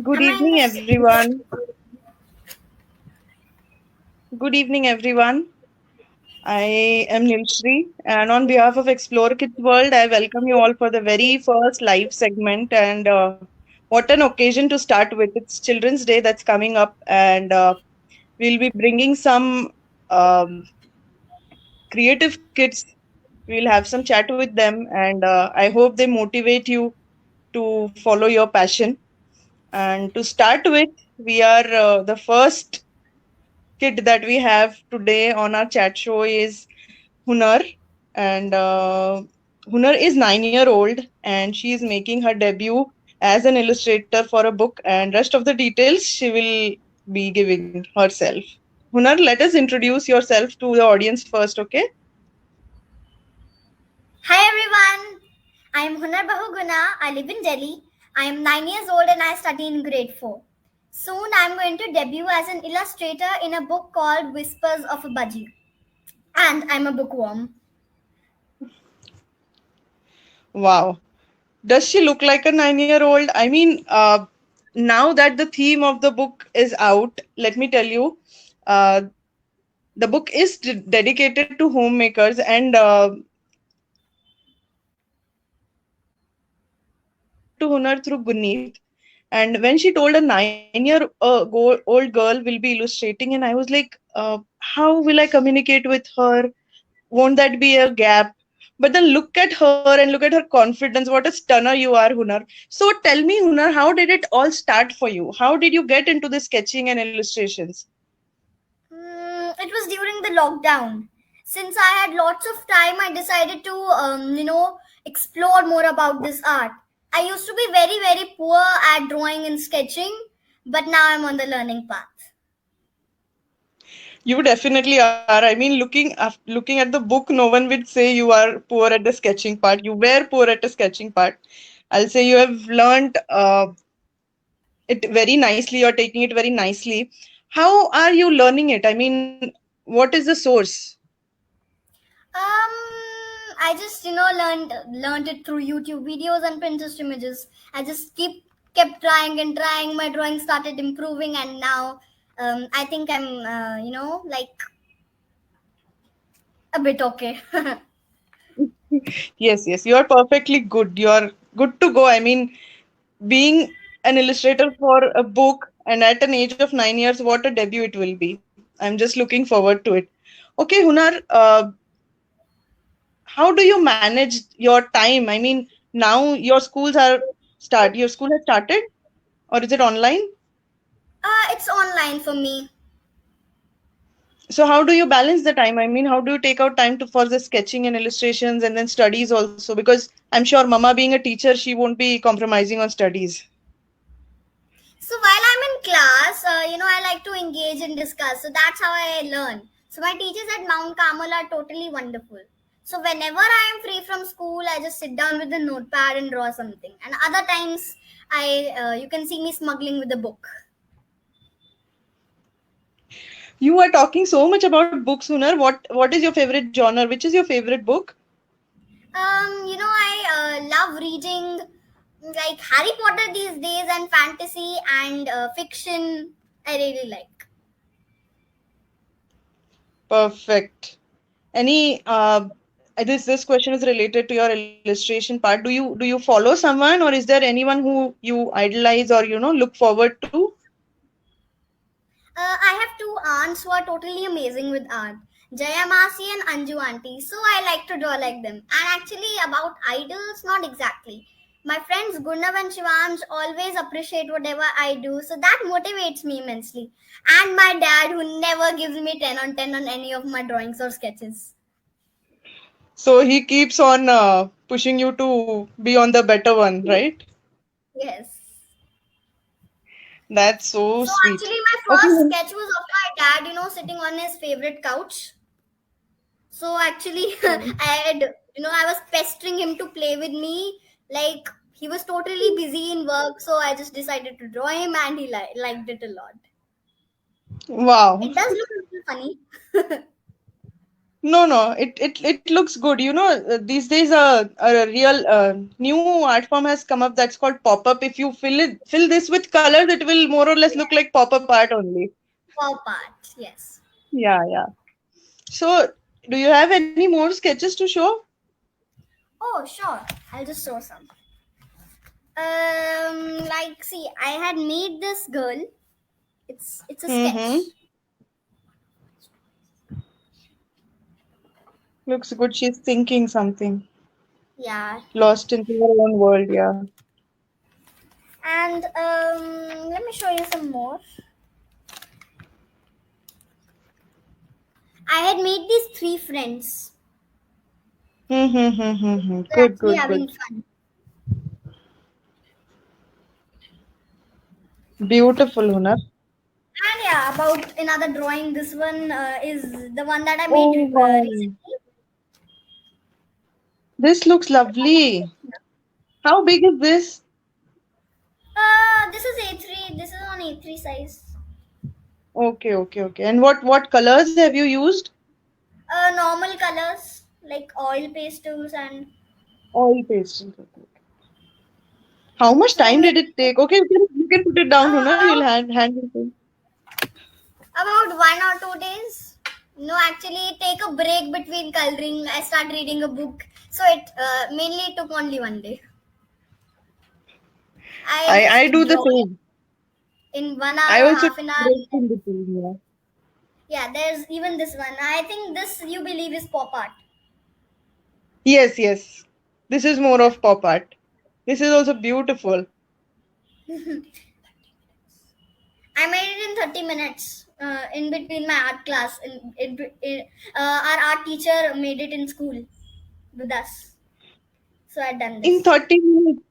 Good Am I in evening, the everyone. Good evening, everyone. I am Nilshri, and on behalf of Explore Kids World, I welcome you all for the very first live segment. And what an occasion to start with! It's Children's Day that's coming up, and we'll be bringing some um, creative kids. We'll have some chat with them, and I hope they motivate you to follow your passion. And to start with, we are the first kid that we have today on our chat show is Hunar, and Hunar is 9 year old, and she is making her debut as an illustrator for a book. And rest of the details she will be giving herself. Hunar, let us introduce yourself to the audience first, okay? Hi everyone. I am Hunar Bahuguna. I live in Delhi. I am 9 years old and I study in grade 4. Soon I am going to debut as an illustrator in a book called Whispers of a Budgie. And I'm a bookworm. Wow. Does she look like a 9 year old? I mean, now that the theme of the book is out, let me tell you, uh, the book is dedicated to homemakers, and connected to Hunar through Guneet. And when she told a 9 year old girl will be illustrating, and I was like, how will I communicate with her? Won't that be a gap? But then look at her and look at her confidence. What a stunner you are, Hunar. So tell me, Hunar, how did it all start for you? How did you get into the sketching and illustrations? It was during the lockdown. Since I had lots of time, I decided to, explore more about this art. I used to be very, very poor at drawing and sketching, but now I'm on the learning path. You definitely are. I mean, looking at the book, no one would say you are poor at the sketching part. You were poor at the sketching part. I'll say you have learned it very nicely. You're taking it very nicely. How are you learning it? I mean, what is the source? I just learned it through YouTube videos and Pinterest images. I just kept trying and trying. My drawing started improving, and now I think I'm like a bit okay. Yes, yes, you are perfectly good. You are good to go. I mean, being an illustrator for a book and at an age of 9 years, what a debut it will be. I'm just looking forward to it. Okay, Hunar, how do you manage your time? I mean, now your school has started, or is it online? It's online for me. So how do you balance the time? I mean, how do you take out time to for the sketching and illustrations and then studies also? Because I'm sure Mama being a teacher, she won't be compromising on studies. So while I'm in class, I like to engage and discuss. So that's how I learn. So my teachers at Mount Carmel are totally wonderful. So whenever I am free from school, I just sit down with a notepad and draw something. And other times, you can see me smuggling with a book. You are talking so much about books, Hunar. What is your favorite genre? Which is your favorite book? I love reading like Harry Potter these days and fantasy and fiction. I really like. Perfect. Any this question is related to your illustration part. Do you follow someone, or is there anyone who you idolize or look forward to? I have two aunts who are totally amazing with art. Jaya Masi and Anju Auntie. So I like to draw like them. And actually, about idols, not exactly. My friends Gurnav and Shivansh always appreciate whatever I do, so that motivates me immensely. And my dad, who never gives me 10 on 10 on any of my drawings or sketches. So he keeps on pushing you to be on the better one, right? Yes. That's so So sweet. actually, my Okay. first sketch was of my dad, sitting on his favorite couch. So actually, I was pestering him to play with me. Like he was totally busy in work, so I just decided to draw him, and he liked it a lot. Wow. It does look a little funny. No. It looks good. These days a real new art form has come up that's called pop-up. If you fill this with colors, it will more or less look like pop-up art only. Pop art, yes. Yeah. So, do you have any more sketches to show? Oh, sure. I'll just show some. Like, see, I had made this girl. It's a Mm-hmm. sketch. Looks good. She's thinking something. Yeah. Lost into her own world. Yeah. And let me show you some more. I had made these three friends. Good, They're good, actually good. having fun. Beautiful, Hunar. And yeah, about another drawing. This one is the one that I made Oh, wow. recently. This looks lovely. How big is this? This is A3. This is on A3 size. Okay. And what colors have you used? Normal colors like oil pastels and Oil pastel. Okay. How much so time maybe did it take? Okay, you can put it down, Hunar. You'll about hand it in. about 1 or 2 days. No, actually, take a break between coloring. I start reading a book, so it mainly took only 1 day. I I just do the draw it same. in 1 I hour or also half an hour. break in between. Yeah. Yeah, there's even this one. I think this you believe is pop art. Yes. This is more Yeah. of pop art. This is also beautiful. I made it in 30 minutes in between my art class. Our art teacher made it in school with us. So I done In this. 30 minutes.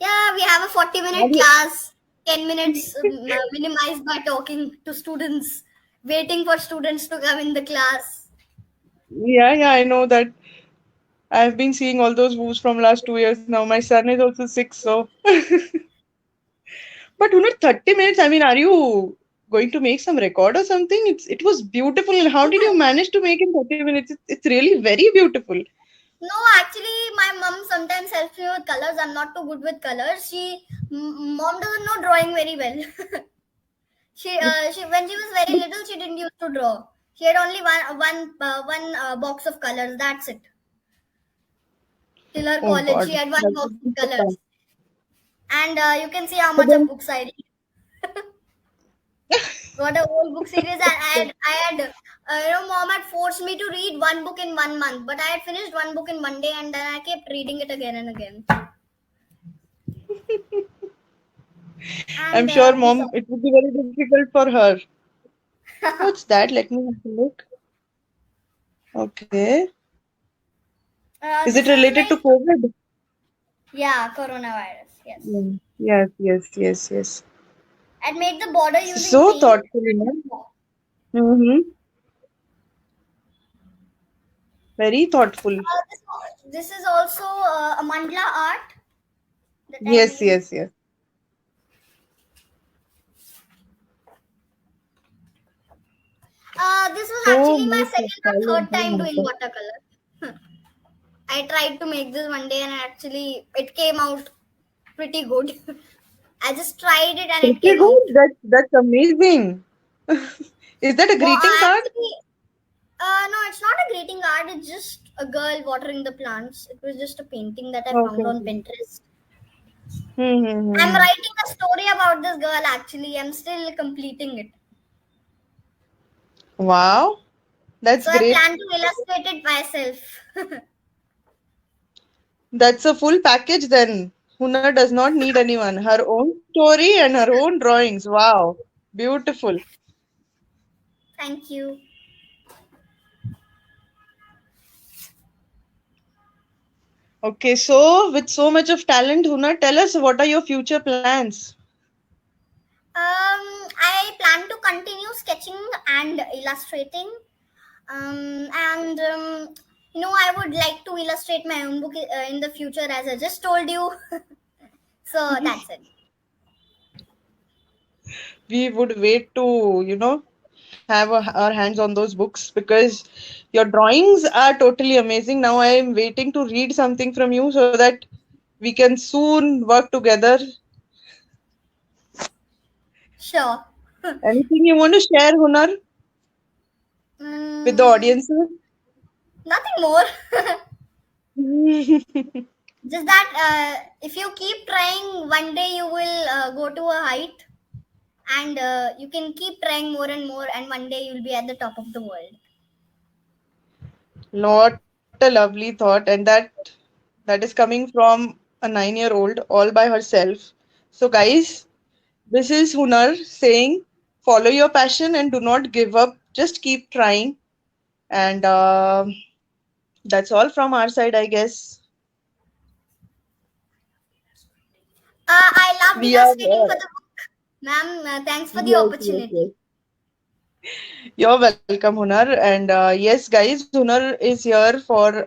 Yeah, we have a 40-minute Are you- class, 10 minutes minimized by talking to students, waiting for students to come in the class. Yeah, I know that. I've been seeing all those moves from last 2 years now. My son is also 6, so. But 30 minutes, I mean, are you going to make some record or something? It was beautiful. And how did you manage to make in 30 minutes? It's really very beautiful. No, actually, my mom sometimes helps me with colors. I'm not too good with colors. Mom doesn't know drawing very well. She when she was very little, she didn't used to draw. She had only one box of colors. That's it. Till her Oh college, she God, had one that box would be of so fun. colors, and you can see how So much of then, books I read. Got a whole book series, and mom had forced me to read one book in 1 month, but I had finished one book in 1 day, and then I kept reading it again and again. I'm And sure this, mom, it would be very difficult for her. What's that? Let me have a look. Okay. Is it this is related to like, COVID? yeah, coronavirus. Yes, Yes. I'd made the border using So paint. thoughtful, Mm-hmm. Very thoughtful. This is also a mandala art that I Yes, made. yes, yes. This was So actually my much of second or talent, third oh time my doing God. watercolor. I tried to make this one day, and actually it came out pretty good. I just tried it and it Pretty came out. good. That's amazing. Is that a greeting card? Actually, no, it's not a greeting card. It's just a girl watering the plants. It was just a painting that I found on Okay. Pinterest. I'm Hmm. writing a story about this girl. Actually, I'm still completing it. Wow, that's So I great. plan to illustrate it myself. That's a full package then. Hunar does not need anyone. Her own story and her own drawings. Wow, beautiful. Thank you. Okay, so with so much of talent, Hunar, tell us what are your future plans? I plan to continue sketching and illustrating. And I would like to illustrate my own book in the future, as I just told you. So that's it. We would wait to, have our hands on those books because your drawings are totally amazing. Now I am waiting to read something from you so that we can soon work together. Sure. Anything you want to share, Hunar, with the mm, audiences? Nothing more. Just that if you keep trying, one day you will go to a height, and you can keep trying more and more, and one day you'll be at the top of the world. What a lovely thought, and that is coming from a 9-year-old all by herself. So, guys, this is Hunar saying, follow your passion and do not give up. Just keep trying. And that's all from our side, I guess. I loved We are, illustrating for the book, ma'am. Thanks for the yes, yes, opportunity. yes. You're welcome, Hunar. And yes, guys, Hunar is here for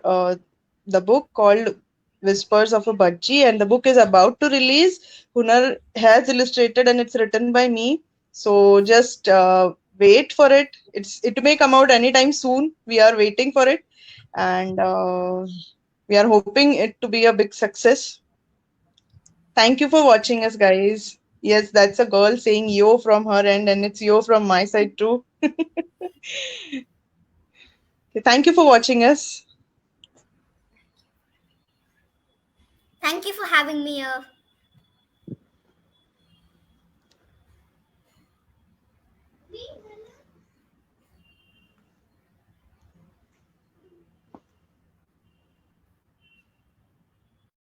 the book called Whispers of a Budgie, and the book is about to release. Hunar has illustrated, and it's written by me. So just wait for it. It may come out anytime soon. We are waiting for it, and we are hoping it to be a big success. Thank you for watching us, guys. Yes, that's a girl saying yo from her end, and it's yo from my side too. Thank you for watching us. Thank you for having me here.